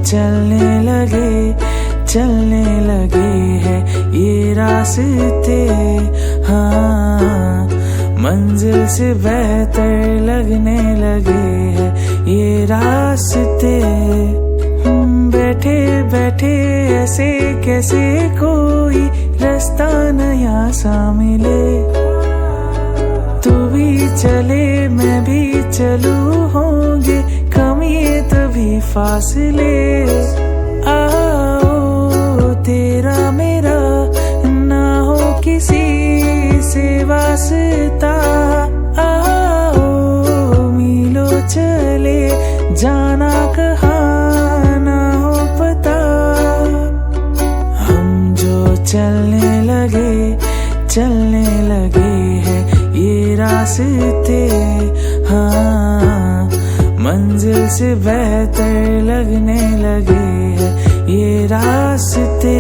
चलने लगे हैं ये रास्ते, हाँ मंजिल से बेहतर लगने लगे हैं ये रास्ते। बैठे बैठे ऐसे कैसे कोई रास्ता नया सा मिले, तू भी चले मैं भी चलूं, होंगे कम ये तभी फासले। आओ तेरा मेरा ना हो किसी से वास्ता, आओ मीलों चले जाना कहाँ ना हो पता। हम जो चलने लगे हैं ये रास्ते, हाँ मंजिल से बेहतर लगने लगे हैं ये रास्ते।